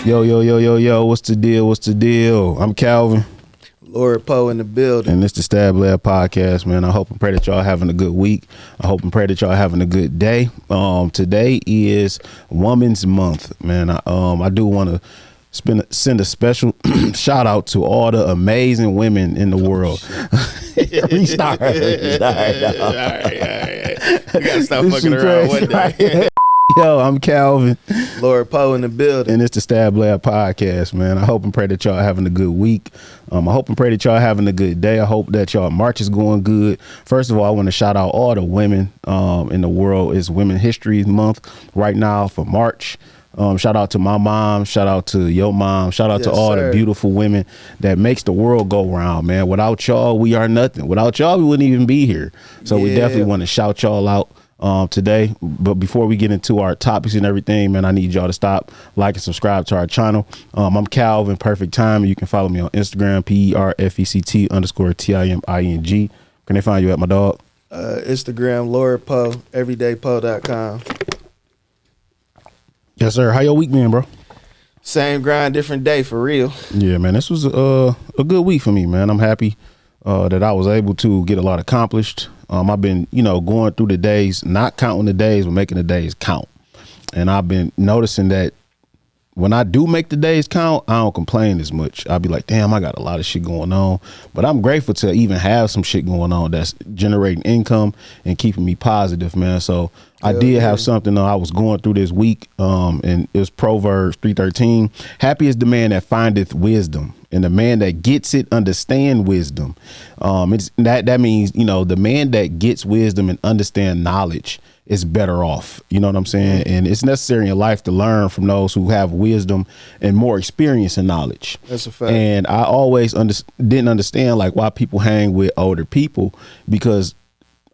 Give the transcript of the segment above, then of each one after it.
Yo, what's the deal? I'm Calvin. Lord Poe in the building. And it's the Stab Lab podcast, man. I hope and pray that y'all having a good week. I hope and pray that y'all having a good day. Today is Women's Month, man. I do want to send a special shout out to all the amazing women in the world. Restart. All right. We gotta stop fucking around one day. Yo, I'm Calvin. Lord Poe in the building. And it's the Stab Lab podcast, man. I hope and pray that y'all having a good week. I hope and pray that y'all having a good day. I hope that y'all March is going good. First of all, I want to shout out all the women in the world. It's Women's History Month right now for March. Shout out to my mom. Shout out to your mom. Shout out to all the beautiful women that makes the world go round, man. Without y'all, we are nothing. Without y'all, we wouldn't even be here. So we definitely want to shout y'all out today. But before we get into our topics and everything, man, I need y'all to stop, like, and subscribe to our channel. I'm Calvin, Perfect Time. You can follow me on Instagram, PERFECT_TIMING. Can they find you at, my dog? Instagram, Lord Poe, everydaypoe.com. Yes, sir. How your week been, bro? Same grind, different day, for real. Yeah, man, this was a good week for me, man. I'm happy that I was able to get a lot accomplished. I've been, going through the days, not counting the days, but making the days count. And I've been noticing that when I do make the days count, I don't complain as much. I'll be like, damn, I got a lot of shit going on. But I'm grateful to even have some shit going on that's generating income and keeping me positive, man. So I did have something I was going through this week, and it was Proverbs 3:13. Happy is the man that findeth wisdom, and the man that gets it understand wisdom. That means, the man that gets wisdom and understand knowledge is better off. You know what I'm saying? And it's necessary in life to learn from those who have wisdom and more experience and knowledge. That's a fact. And I always didn't understand like why people hang with older people, because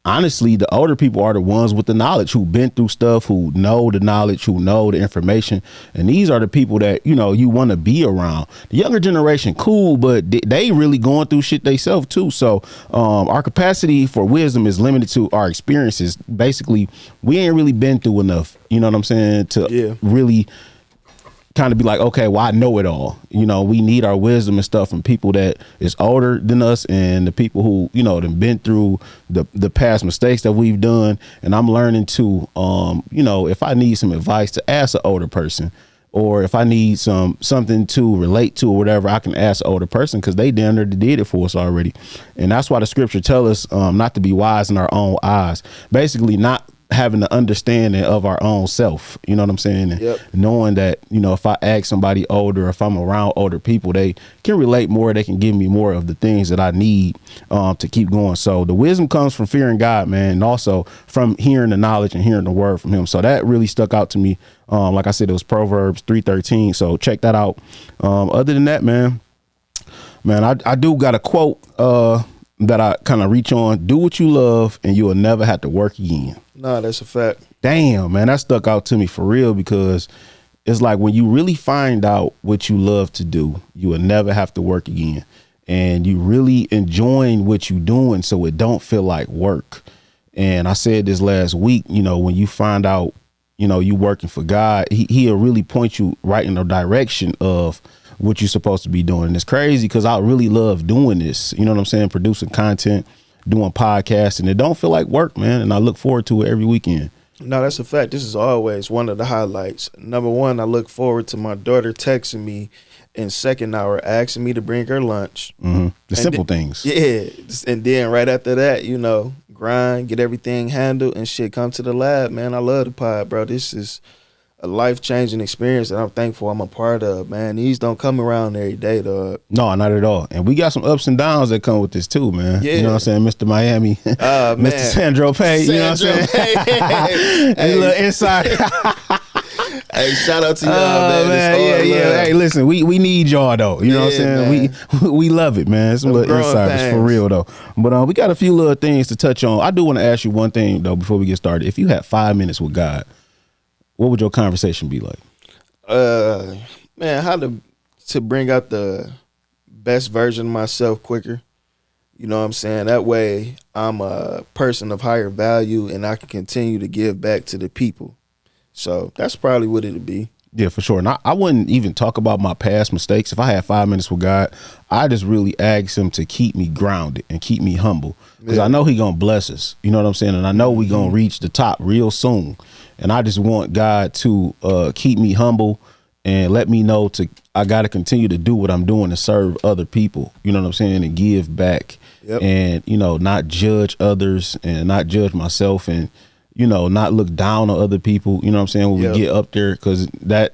honestly, the older people are the ones with the knowledge, who've been through stuff, who know the knowledge, who know the information. And these are the people that, you want to be around. The younger generation, cool, but they really going through shit themselves too. So our capacity for wisdom is limited to our experiences. Basically, we ain't really been through enough, you know what I'm saying, to really kind of be like, okay, well, I know it all. We need our wisdom and stuff from people that is older than us, and the people who, have been through the past mistakes that we've done. And I'm learning to, if I need some advice, to ask an older person, or if I need something to relate to or whatever, I can ask an older person, because they damn near did it for us already. And that's why the scripture tell us not to be wise in our own eyes. Basically, not having the understanding of our own self, you know what I'm saying? And knowing that, if I ask somebody older, if I'm around older people, they can relate more, they can give me more of the things that I need to keep going. So the wisdom comes from fearing God, man, and also from hearing the knowledge and hearing the word from him. So that really stuck out to me. Like I said, it was Proverbs 3:13. So check that out. Other than that, man, I do got a quote that I kind of reach on. Do what you love and you will never have to work again. Nah, that's a fact. Damn, man, that stuck out to me for real, because it's like when you really find out what you love to do, you will never have to work again. And you really enjoying what you doing, so it don't feel like work. And I said this last week, when you find out, you working for God, he'll really point you right in the direction of what you're supposed to be doing. And it's crazy, because I really love doing this. You know what I'm saying? Producing content, doing podcasts, and it don't feel like work, man. And I look forward to it every weekend. No, that's a fact. This is always one of the highlights. Number one, I look forward to my daughter texting me in second hour, asking me to bring her lunch. Mm-hmm. The simple things. Yeah. And then right after that, grind, get everything handled and shit, come to the lab, man. I love the pod, bro. This is a life-changing experience that I'm thankful I'm a part of, man. These don't come around every day, dog. No, not at all. And we got some ups and downs that come with this too, man. Yeah. You know what I'm saying? Mr. Miami, Mr. Sandro Pay, you know what I'm saying? Hey, little inside. Hey, shout out to y'all, man. Yeah. Hey, listen, we need y'all though. You know what I'm saying? We love it, man. Some little insiders for real though. But we got a few little things to touch on. I do want to ask you one thing though before we get started. If you had 5 minutes with God, what would your conversation be like? Man, how to bring out the best version of myself quicker. You know what I'm saying? That way I'm a person of higher value and I can continue to give back to the people. So that's probably what it'd be. Yeah, for sure. And I wouldn't even talk about my past mistakes. If I had 5 minutes with God, I just really ask him to keep me grounded and keep me humble, because I know he gonna bless us. You know what I'm saying? And I know we gonna reach the top real soon. And I just want God to keep me humble and let me know I got to continue to do what I'm doing to serve other people. You know what I'm saying? And give back. Yep. And, you know, not judge others and not judge myself, and, you know, not look down on other people. You know what I'm saying? When we get up there, because the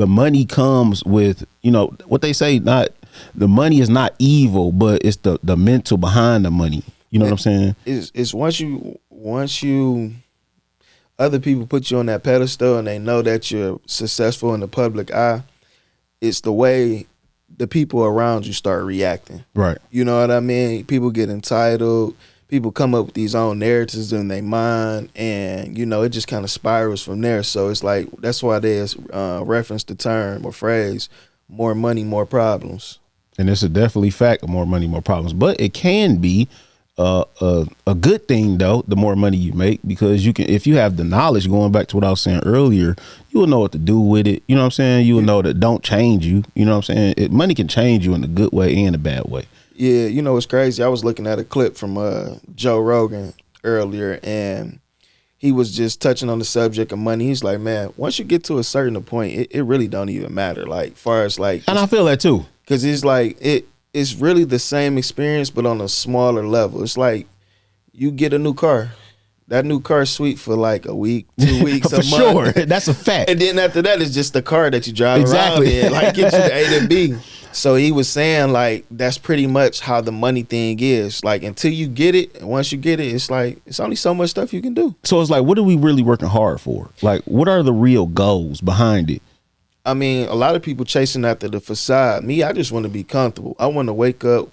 money comes with, you know, what they say, the money is not evil, but it's the mental behind the money. You know what I'm saying? It's once you other people put you on that pedestal and they know that you're successful in the public eye, it's the way the people around you start reacting. Right. You know what I mean? People get entitled. People come up with these own narratives in their mind, and, you know, it just kind of spirals from there. So it's like, that's why there's reference the term or phrase, more money, more problems. And it's a definitely fact, more money, more problems. But it can be a good thing, though, the more money you make, because if you have the knowledge, going back to what I was saying earlier, you will know what to do with it. You know what I'm saying? You will know that don't change you. You know what I'm saying? Money can change you in a good way and a bad way. Yeah, you know, it's crazy. I was looking at a clip from Joe Rogan earlier, and he was just touching on the subject of money. He's like, man, once you get to a certain point, it really don't even matter. Like, far as like, and I feel that too, because it's like it's really the same experience, but on a smaller level. It's like you get a new car. That new car's sweet for like a week, 2 weeks, a month. For sure, that's a fact. And then after that, it's just the car that you drive around in, like get you to A to B. So he was saying, like, that's pretty much how the money thing is. Like, until you get it, and once you get it, it's like, it's only so much stuff you can do. So it's like, what are we really working hard for? Like, what are the real goals behind it? I mean, a lot of people chasing after the facade. Me, I just want to be comfortable. I want to wake up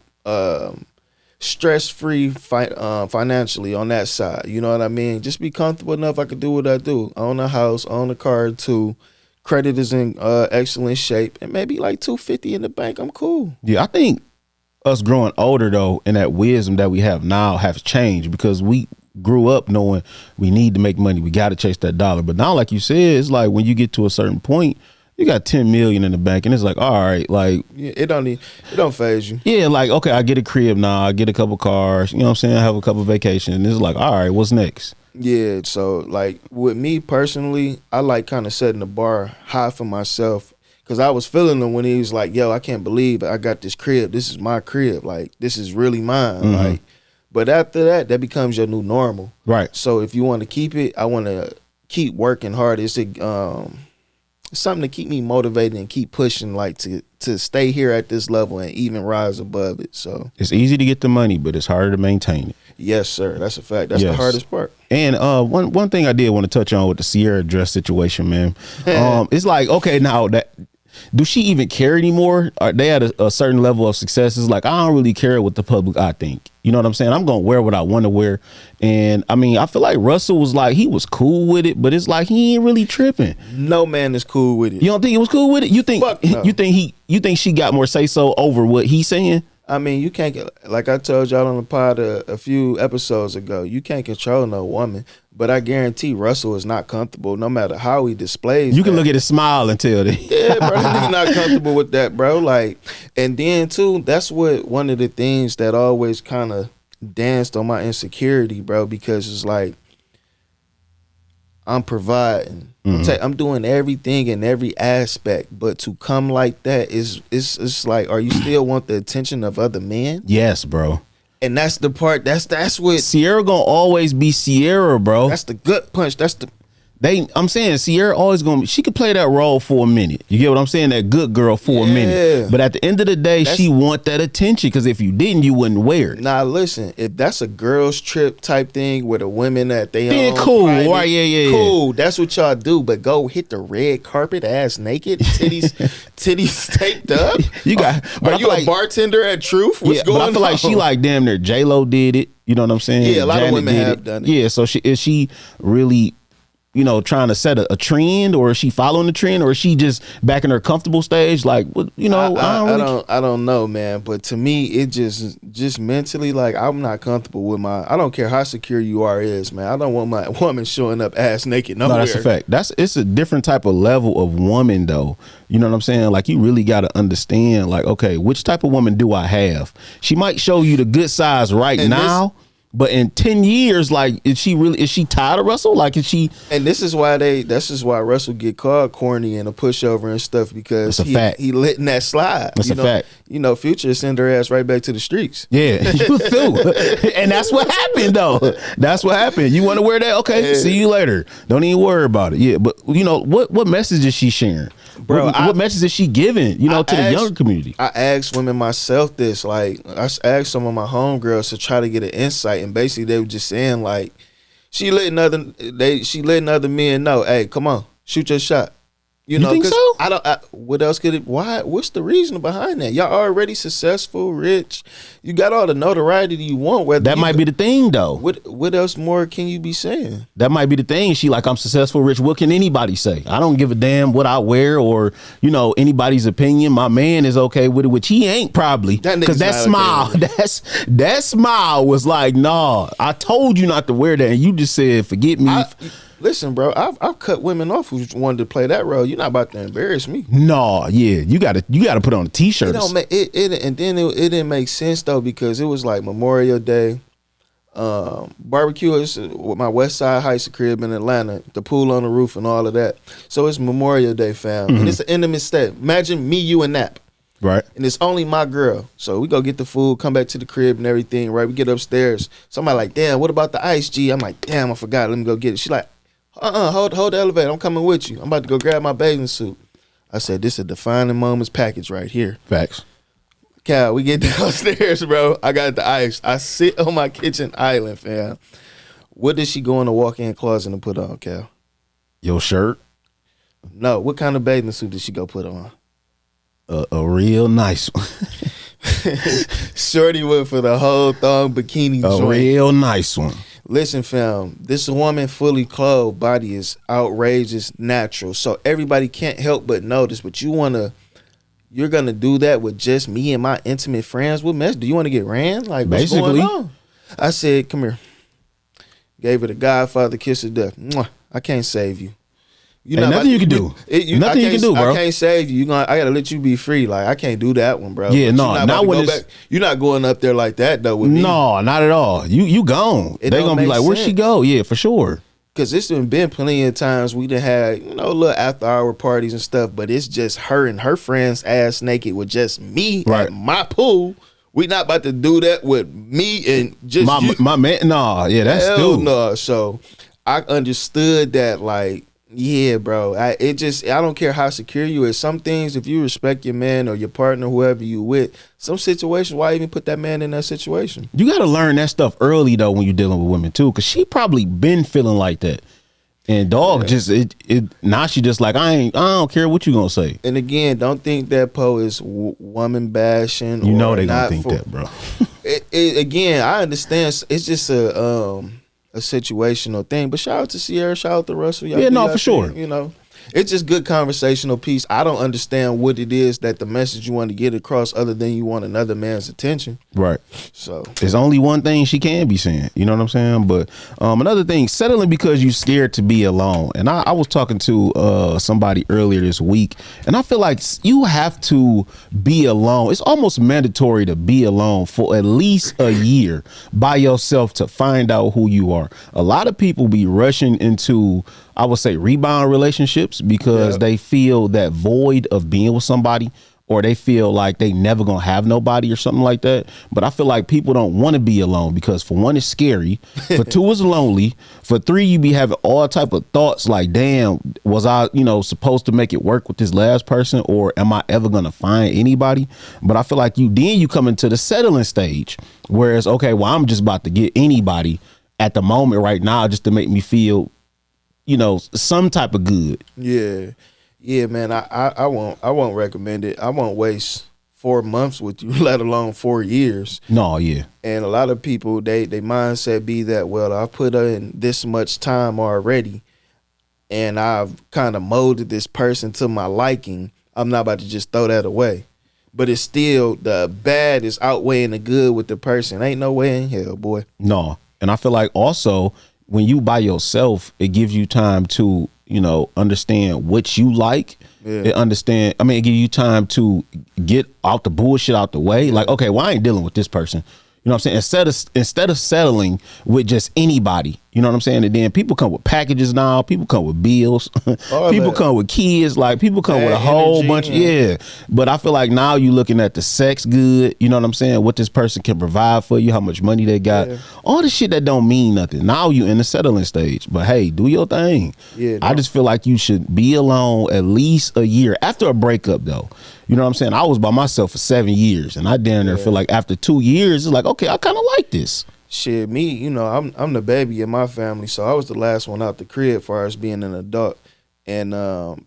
stress-free financially on that side. You know what I mean? Just be comfortable enough I can do what I do. Own a house, own a car too. Credit is in excellent shape, and maybe like $250 in the bank. I'm cool. Yeah, I think us growing older, though, and that wisdom that we have now has changed, because we grew up knowing we need to make money. We got to chase that dollar. But now, like you said, it's like when you get to a certain point, you got 10 million in the bank, and it's like, all right, like, yeah, it don't phase you. Yeah, like, okay, I get a crib now, I get a couple cars, you know what I'm saying? I have a couple vacations, and it's like, all right, what's next? Yeah, so like with me personally, I like kind of setting the bar high for myself, because I was feeling him when he was like, yo, I can't believe I got this crib. This is my crib. Like, this is really mine. Mm-hmm. Like, but after that becomes your new normal. Right. So if you want to keep it, I want to keep working hard. It's something to keep me motivated and keep pushing, like to stay here at this level and even rise above it. So it's easy to get the money, but it's harder to maintain it. Yes, sir. That's a fact. That's the hardest part. And one thing I did want to touch on with the Sierra dress situation, man. It's like, okay, now do she even care anymore? Are they at a certain level of success? It's like, I don't really care what the public I think. You know what I'm saying? I'm going to wear what I want to wear. And I mean, I feel like Russell was like, he was cool with it, but it's like, he ain't really tripping. No man is cool with it. You don't think he was cool with it? You think, no. you think she got more say so over what he's saying? I mean, you can't like I told y'all on the pod a few episodes ago, you can't control no woman, but I guarantee Russell is not comfortable no matter how he displays. You can look at his smile and tell that. Yeah, bro, he's not comfortable with that, bro. Like, and then too, that's what one of the things that always kind of danced on my insecurity, bro, because it's like, I'm providing. Mm-hmm. I'm doing everything in every aspect, but to come like that it's like, are you still want the attention of other men? Yes, bro. And that's the part. That's what Sierra gonna always be Sierra, bro. That's the gut punch. I'm saying Sierra always gonna be, she could play that role for a minute. You get what I'm saying? That good girl for a minute. But at the end of the day, she want that attention, because if you didn't, you wouldn't wear it. Nah, listen, if that's a girls trip type thing with the women that they own, cool, private, right? Yeah. Cool. That's what y'all do. But go hit the red carpet, ass naked, titties taped up. Are you a bartender at Truth? What's going on? But I feel like she like damn near J-Lo did it. You know what I'm saying? Yeah, a lot of women have done it. Yeah, so is she really trying to set a trend, or is she following the trend, or is she just back in her comfortable stage? Like, I don't know, man. But to me, it just mentally, like, I'm not comfortable with I don't care how secure you is, man. I don't want my woman showing up ass naked nowhere. No, that's a fact. It's a different type of level of woman, though. You know what I'm saying? Like, you really got to understand, like, okay, which type of woman do I have? She might show you the good size now. But in 10 years, like, is she tired of Russell? Like, is she? And this is why Russell get called corny and a pushover and stuff, because he letting that slide. That's a fact. Future send her ass right back to the streets. Yeah, you do. And that's what happened, though. That's what happened. You want to wear that? Okay, see you later. Don't even worry about it. Yeah, but what message is she sharing? Bro, what message is she giving, to the younger community? I asked women myself this. Like, I asked some of my homegirls to try to get an insight, and basically they were just saying, like, she letting other men know, hey, come on, shoot your shot. You think so? What else could it? Why? What's the reason behind that? Y'all already successful, rich. You got all the notoriety you want. That might be the thing, though. What else more can you be saying? That might be the thing. She like, I'm successful, rich. What can anybody say? I don't give a damn what I wear or anybody's opinion. My man is okay with it, which he ain't probably, because that smile, that smile was like, nah. I told you not to wear that, and you just said, forget me. Listen, bro, I've cut women off who wanted to play that role. You're not about to embarrass me. No, yeah, you got to put on a t-shirt. It didn't make sense though, because it was like Memorial Day, barbecue is with my West Side Heights crib in Atlanta, the pool on the roof and all of that. So it's Memorial Day, fam, and it's an intimate state. Imagine me, you, and Nap. Right. And it's only my girl. So we go get the food, come back to the crib and everything, right? We get upstairs. Somebody like, damn, what about the ice, G? I'm like, damn, I forgot. Let me go get it. She like, hold the elevator. I'm coming with you. I'm about to go grab my bathing suit. I said, this is a defining moments package right here. Facts. Cal, we get downstairs, bro. I got the ice. I sit on my kitchen island, fam. What did she go in the walk-in closet and put on, Cal? Your shirt? No. What kind of bathing suit did she go put on? A real nice one. Shorty went for the whole thong bikini joint. A real nice one. Listen, fam, this woman fully clothed body is outrageous, natural. So everybody can't help but notice. But you're gonna do that with just me and my intimate friends? What mess? Do you want to get ran? Like, what's basically going on? I said, come here. Gave her the Godfather kiss of death. Mwah. I can't save you. Nothing you can do. Nothing you can do, bro. I can't save you. I gotta let you be free. Like, I can't do that one, bro. Yeah, no, not when it's. You're not going up there like that though. With me. No, not at all. You gone. They gonna be like, where'd she go? Yeah, for sure. Because it's been plenty of times we done had little after hour parties and stuff, but it's just her and her friends ass naked with just me at my pool. We not about to do that with me and just my man. Nah, yeah, that's hell no. So I understood that, like. Yeah, bro. I don't care how secure you is. Some things, if you respect your man or your partner, whoever you with, some situations, why even put that man in that situation? You got to learn that stuff early though when you're dealing with women too, because she probably been feeling like that. And dog now she just like, I don't care what you gonna say. And again, don't think that Poe is woman bashing. They gonna think that, bro. Again, I understand. It's just a situational thing, but shout out to Sierra, shout out to Russell. Yeah, no, for sure. It's just good conversational piece. I don't understand what it is that the message you want to get across, other than you want another man's attention. Right. So there's only one thing she can be saying. You know what I'm saying? But another thing, settling because you're scared to be alone. And I was talking to somebody earlier this week, and I feel like you have to be alone. It's almost mandatory to be alone for at least a year by yourself to find out who you are. A lot of people be rushing into, I would say, rebound relationships because they feel that void of being with somebody, or they feel like they never gonna have nobody or something like that. But I feel like people don't want to be alone because, for one, it's scary. For two, it's lonely. For three, you be having all type of thoughts like, damn, was I, supposed to make it work with this last person, or am I ever gonna find anybody? But I feel like you come into the settling stage, whereas, okay, well, I'm just about to get anybody at the moment right now just to make me feel some type of good. Yeah, man. I won't recommend it. I won't waste 4 months with you, let alone 4 years. No, yeah. And a lot of people, they mindset be that, well, I put in this much time already. and I've kind of molded this person to my liking, I'm not about to just throw that away. But it's still, the bad is outweighing the good with the person. Ain't no way in hell, boy. No. And I feel like also when you by yourself, it gives you time to, understand what you like. Yeah. It gives you time to get out the bullshit out the way. Yeah. Like, okay, well, I ain't dealing with this person. You know what I'm saying? Instead of settling with just anybody, you know what I'm saying? And then people come with packages now. People come with bills. People come with kids. Like, people come with a whole bunch. Yeah. But I feel like now you looking at the sex good. You know what I'm saying? What this person can provide for you, how much money they got. Yeah. All the shit that don't mean nothing. Now you in the settling stage. But hey, do your thing. Yeah. I just feel like you should be alone at least a year after a breakup, though. You know what I'm saying? I was by myself for 7 years, and I damn near feel like after 2 years, it's like, okay, I kind of like this. Shit, me, I'm the baby in my family, so I was the last one out the crib as far as being an adult. And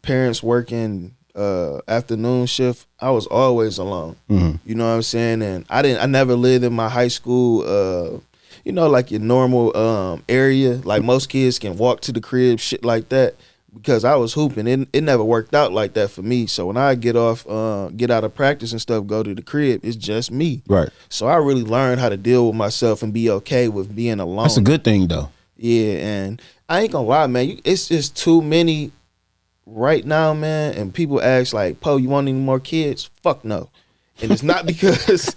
parents working afternoon shift, I was always alone. Mm-hmm. You know what I'm saying? And I never lived in my high school, like your normal area. Like most kids can walk to the crib, shit like that. Because I was hooping, it never worked out like that for me. So when I get out of practice and stuff, go to the crib, it's just me. Right. So I really learned how to deal with myself and be okay with being alone. That's a good thing, though. Yeah, and I ain't gonna lie, man. It's just too many right now, man. And people ask like, "Po, you want any more kids?" Fuck no. And it's not because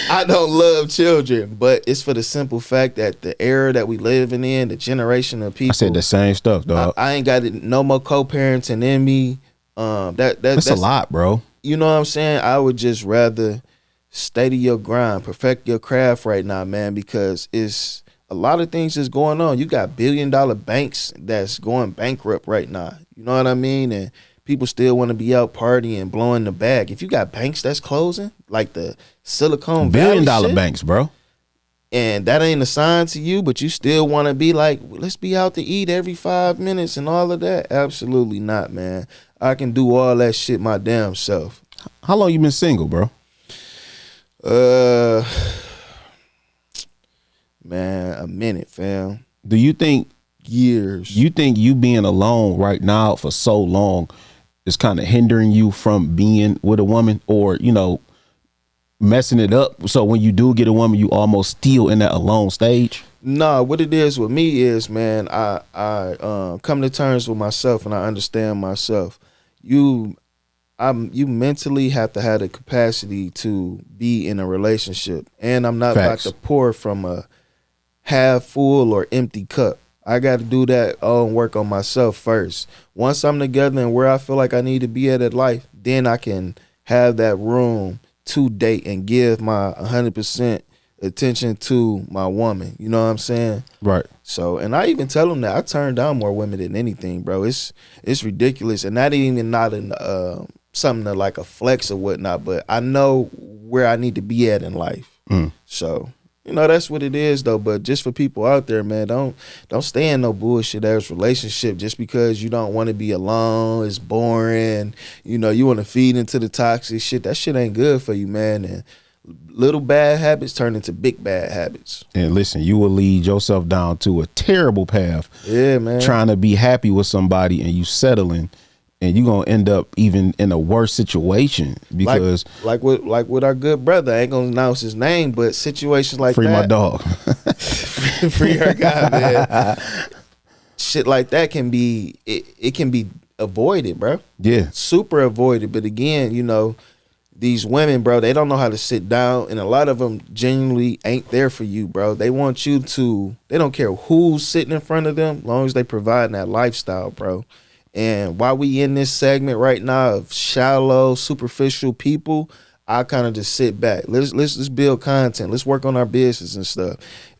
I don't love children, but it's for the simple fact that the era that we living in, the generation of people. I said the same stuff, dog. I ain't got no more co-parenting in me. That's a lot, bro. You know what I'm saying? I would just rather stay to your grind, perfect your craft right now, man, because it's a lot of things that's going on. You got $1 billion banks that's going bankrupt right now. You know what I mean? And people still want to be out partying, blowing the bag. If you got banks that's closing, like the Silicon Valley $1 billion shit, banks, bro, and that ain't a sign to you, but you still want to be like, let's be out to eat every 5 minutes and all of that. Absolutely not, man. I can do all that shit my damn self. How long you been single, bro? Man, a minute, fam. Do you think years? You think you being alone right now for so long is kind of hindering you from being with a woman, or messing it up, so when you do get a woman, you almost still in that alone stage? Nah, what it is with me is, man, I come to terms with myself and I understand myself. You mentally have to have the capacity to be in a relationship, and I'm not Facts. about to pour from a half full or empty cup. I got to do that and work on myself first. Once I'm together and where I feel like I need to be at life, then I can have that room to date and give my 100% attention to my woman. You know what I'm saying? Right. So, and I even tell them that I turn down more women than anything, bro. It's ridiculous, and that ain't even not something to like a flex or whatnot. But I know where I need to be at in life. So. That's what it is, though. But just for people out there, man, don't stay in no bullshit ass relationship just because you don't want to be alone. It's boring. You want to feed into the toxic shit. That shit ain't good for you, man. And little bad habits turn into big bad habits. And listen, you will lead yourself down to a terrible path. Yeah, man. Trying to be happy with somebody and you settling. And you're going to end up even in a worse situation because... Like with our good brother, I ain't going to announce his name, but situations like free that... my dog. Free our guy, man. Shit like that can be... It can be avoided, bro. Yeah. Super avoided. But again, these women, bro, they don't know how to sit down. And a lot of them genuinely ain't there for you, bro. They want you to... They don't care who's sitting in front of them, as long as they provide that lifestyle, bro. And while we in this segment right now of shallow, superficial people, I kind of just sit back. Let's build content. Let's work on our business and stuff.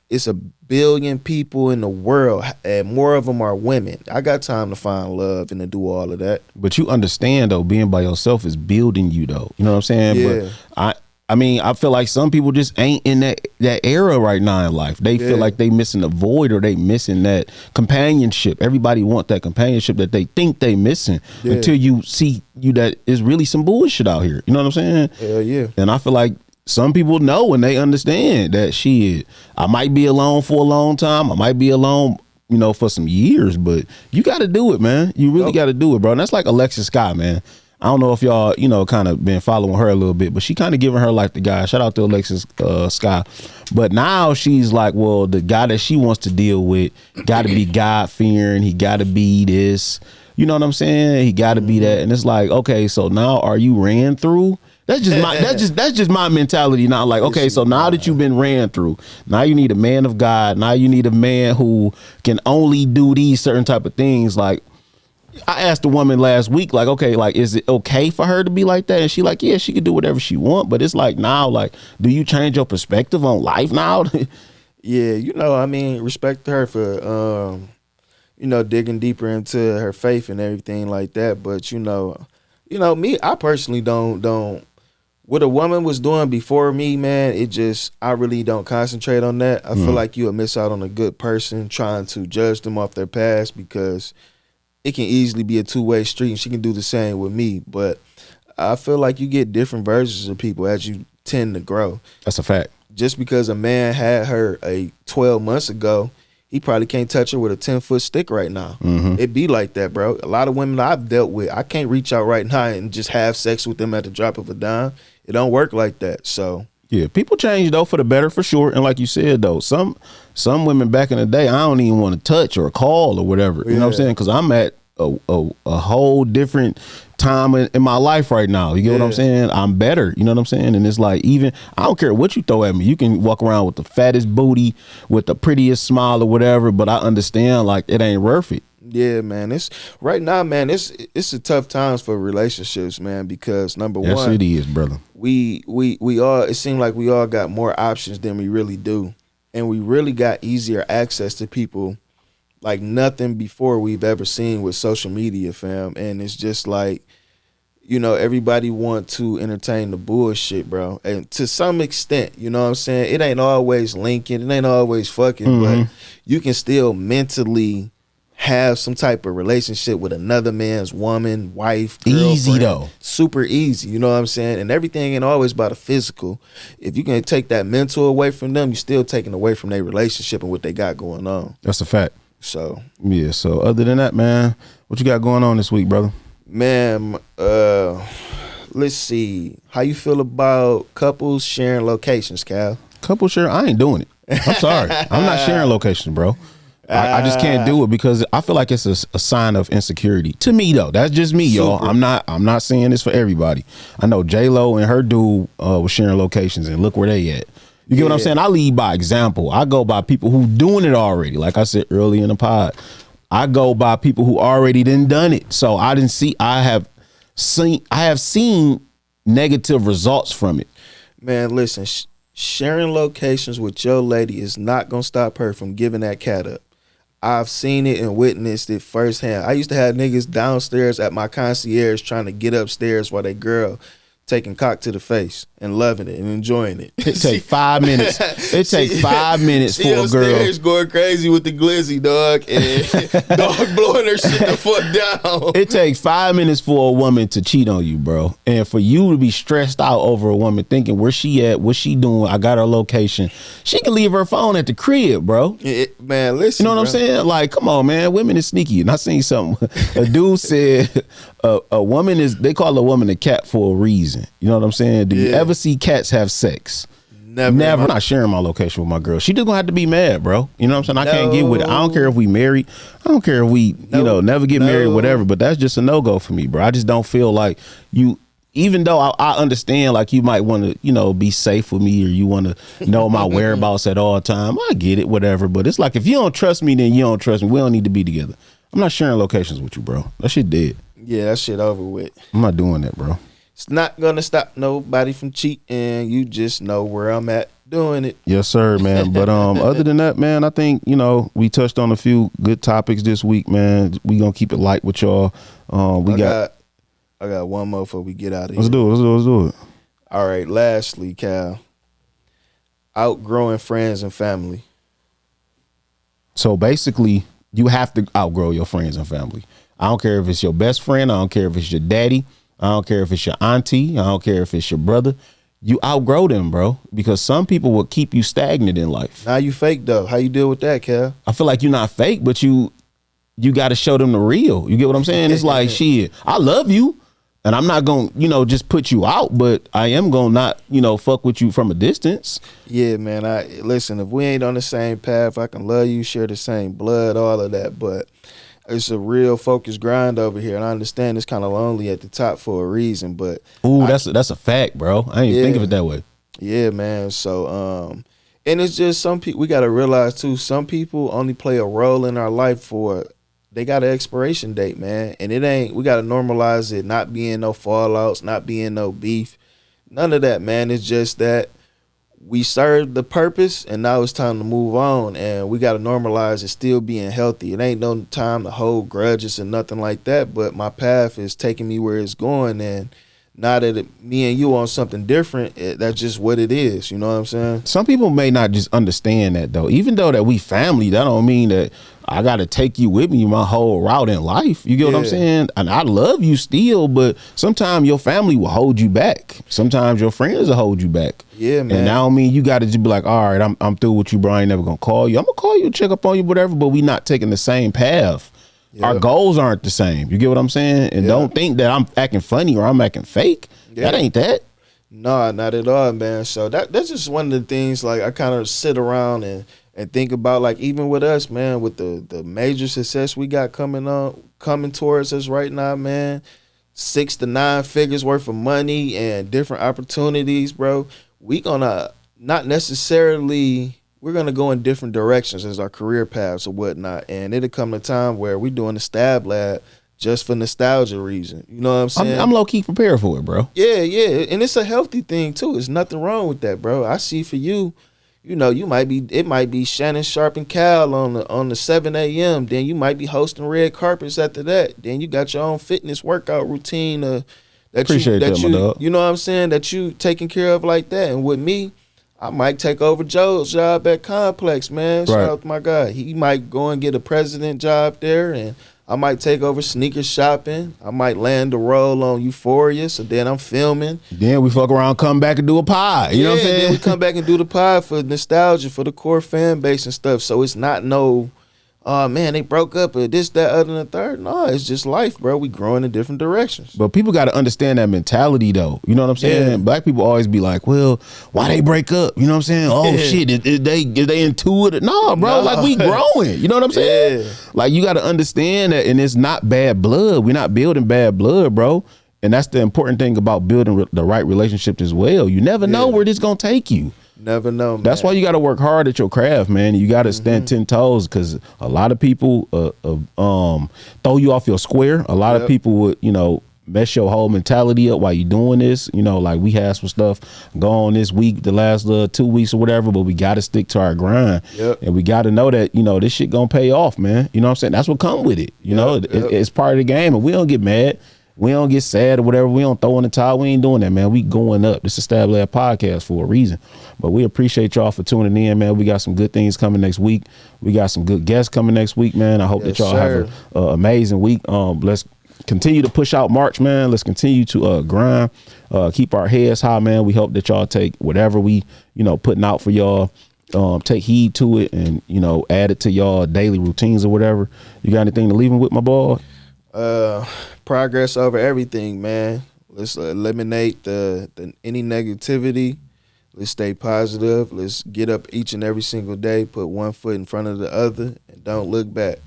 It's 1 billion people in the world, and more of them are women. I got time to find love and to do all of that. But you understand, though, being by yourself is building you, though. You know what I'm saying? Yeah. But I feel like some people just ain't in that era right now in life. They feel like they missing a void, or they missing that companionship. Everybody want that companionship that they think they missing until you see that is really some bullshit out here. You know what I'm saying? Hell yeah. And I feel like some people know and they understand that shit. I might be alone for a long time. I might be alone you know, for some years, but you got to do it, man. You really got to do it, bro. And that's like Alexis Scott, man. I don't know if y'all, you know, kind of been following her a little bit, but she kind of giving her like the guy. Shout out to Alexis Scott. But now she's like, well, the guy that she wants to deal with got to be God fearing. He got to be this. You know what I'm saying? He got to be that. And it's like, okay, so now are you ran through? That's just my that's just my mentality now. Like, okay, so now that you've been ran through, now you need a man of God. Now you need a man who can only do these certain type of things. Like, I asked a woman last week, like, okay, like, is it okay for her to be like that? And she like, yeah, she could do whatever she want. But it's like, now, like, do you change your perspective on life now? Yeah, you know, I mean, respect her for, you know, digging deeper into her faith and everything like that. But, you know, me, I personally don't. What a woman was doing before me, man, I really don't concentrate on that. I feel like you'll miss out on a good person trying to judge them off their past, because it can easily be a two-way street, and she can do the same with me. But I feel like you get different versions of people as you tend to grow. That's a fact. Just because a man had her 12 months ago, he probably can't touch her with a 10-foot stick right now. It be like that, bro. A lot of women I've dealt with, I can't reach out right now and just have sex with them at the drop of a dime. It don't work like that. So yeah, people change though for the better, for sure. And like you said though, some women back in the day, I don't even want to touch or call or whatever. You know what I'm saying? Because I'm at a whole different time in my life right now. You get what I'm saying? I'm better. You know what I'm saying? And it's like, even I don't care what you throw at me. You can walk around with the fattest booty, with the prettiest smile or whatever. But I understand, like, it ain't worth it. Yeah, man. It's right now, man. It's a tough times for relationships, man. Because number one, yes, it is, brother. We all, it seems like we all got more options than we really do, and we really got easier access to people like nothing before we've ever seen with social media, fam. And it's just like, you know, everybody want to entertain the bullshit, bro. And to some extent, you know what I'm saying? It ain't always linking, it ain't always fucking, but you can still mentally have some type of relationship with another man's woman, wife, girlfriend. Easy though. Super easy, you know what I'm saying? And everything ain't always about the physical. If you can take that mental away from them, you're still taking away from their relationship and what they got going on. That's a fact. So yeah, so other than that, man, what you got going on this week, brother? Man, let's see. How you feel about couples sharing locations, Cal? Couples share? I ain't doing it. I'm sorry. I'm not sharing locations, bro. I just can't do it because I feel like it's a sign of insecurity. To me, though, that's just me, y'all. I'm not saying this for everybody. I know J-Lo and her dude was sharing locations, and look where they at. You get what I'm saying? I lead by example. I go by people who doing it already. Like I said earlier in the pod, I go by people who already done it. So I have seen negative results from it. Man, listen, sharing locations with your lady is not gonna stop her from giving that cat up. I've seen it and witnessed it firsthand. I used to have niggas downstairs at my concierge trying to get upstairs while they girl taking cock to the face and loving it and enjoying it. It take 5 minutes. It take 5 minutes for a girl. Going crazy with the glizzy, dog, and dog blowing her shit the fuck down. It takes 5 minutes for a woman to cheat on you, bro. And for you to be stressed out over a woman thinking where she at, what she doing, I got her location. She can leave her phone at the crib, bro. Man, listen. You know what I'm saying? Like, come on, man. Women is sneaky. And I seen something. A dude said a woman they call a woman a cat for a reason. You know what I'm saying? Do you ever see cats have sex? Never. I'm not sharing my location with my girl. She just gonna have to be mad, bro. You know what I'm saying? I can't get with it. I don't care if we married. I don't care if we, never get married, whatever. But that's just a no-go for me, bro. I just don't feel like you, even though I understand, like, you might want to, be safe with me, or you want to know my whereabouts at all time. I get it, whatever. But it's like, if you don't trust me, then you don't trust me. We don't need to be together. I'm not sharing locations with you, bro. That shit dead. Yeah, that shit over with. I'm not doing that, bro. It's not gonna stop nobody from cheating. You just know where I'm at doing it. Yes, sir, man. But other than that, man, I think we touched on a few good topics this week, man. We gonna keep it light with y'all. I got one more before we get out of here. Let's do it. All right. Lastly, Cal, outgrowing friends and family. So basically, you have to outgrow your friends and family. I don't care if it's your best friend. I don't care if it's your daddy. I don't care if it's your auntie. I don't care if it's your brother. you outgrow them, bro. Because some people will keep you stagnant in life. Now you fake though. How you deal with that, Cal? I feel like you're not fake, but you got to show them the real. You get what I'm saying? It's like, shit, I love you, and I'm not going to, just put you out, but I am going to not, fuck with you from a distance. Yeah, man. Listen, if we ain't on the same path, I can love you, share the same blood, all of that, but it's a real focused grind over here, and I understand it's kind of lonely at the top for a reason, but that's a fact, bro. I ain't think of it that way. Yeah, man. So, and it's just some people, we got to realize too, some people only play a role in our life they got an expiration date, man. And we got to normalize it, not being no fallouts, not being no beef, none of that, man. It's just that we served the purpose and now it's time to move on, and we got to normalize it still being healthy. It ain't no time to hold grudges and nothing like that, but my path is taking me where it's going, and now that me and you on something different, that's just what it is. You know what I'm saying? Some people may not just understand that, though. Even though that we family, that don't mean that I got to take you with me my whole route in life. You get what I'm saying? And I love you still, but sometimes your family will hold you back. Sometimes your friends will hold you back. Yeah, man. And that don't mean you got to just be like, all right, I'm through with you, bro. I ain't never going to call you. I'm going to call you, check up on you, whatever, but we not taking the same path. Yep. Our goals aren't the same. You get what I'm saying? And don't think that I'm acting funny or I'm acting fake. That ain't that. No, not at all, man. So that's just one of the things, like, I kind of sit around and think about, like, even with us, man, with the major success we got coming towards us right now, man, 6 to 9 figures worth of money and different opportunities, bro. We gonna not necessarily, we're gonna go in different directions as our career paths or whatnot, and it'll come a time where we're doing the Stab Lab just for nostalgia reason. You know what I'm saying? I'm low key prepared for it, bro. Yeah, and it's a healthy thing too. There's nothing wrong with that, bro. I see for you, it might be Shannon Sharp and Cal on the 7 a.m. Then you might be hosting red carpets after that. Then you got your own fitness workout routine Appreciate that, my dog. You know what I'm saying, that you taking care of like that. And with me, I might take over Joe's job at Complex, man. Shout out to my guy. He might go and get a president job there, and I might take over sneaker shopping. I might land a role on Euphoria, so then I'm filming. Then we fuck around, come back and do a pod. You know what I'm saying? Then we come back and do the pod for nostalgia, for the core fan base and stuff. So it's not no, oh man, they broke up or this, that, other, and the third. No, it's just life, bro. We growing in different directions. But people got to understand that mentality, though. You know what I'm saying? Yeah. Black people always be like, well, why they break up? You know what I'm saying? Oh, shit, is they into it? No, bro, like we growing. You know what I'm saying? Yeah. Like you got to understand that, and it's not bad blood. We're not building bad blood, bro. And that's the important thing about building the right relationships as well. You never know where this going to take you. Never know, man. That's why you got to work hard at your craft, man. You got to stand 10 toes, because a lot of people throw you off your square. A lot of people would, mess your whole mentality up while you doing this. Like we had some stuff go on this week, the last 2 weeks or whatever, but we got to stick to our grind. And we got to know that, this shit going to pay off, man. You know what I'm saying? That's what come with it. It's part of the game, and we don't get mad. We don't get sad or whatever. We don't throw in the towel. We ain't doing that, man. We going up. This is Stab Lab Podcast for a reason. But we appreciate y'all for tuning in, man. We got some good things coming next week. We got some good guests coming next week, man. I hope that y'all have an amazing week. Let's continue to push out March, man. Let's continue to grind, keep our heads high, man. We hope that y'all take whatever we, putting out for y'all, take heed to it, and, add it to y'all daily routines or whatever. You got anything to leave them with, my boy? Progress over everything, man. Let's eliminate any negativity. Let's stay positive. Let's get up each and every single day, put one foot in front of the other, and don't look back.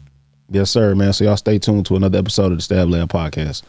Yes, sir, man. So y'all stay tuned to another episode of the Stab Lab Podcast.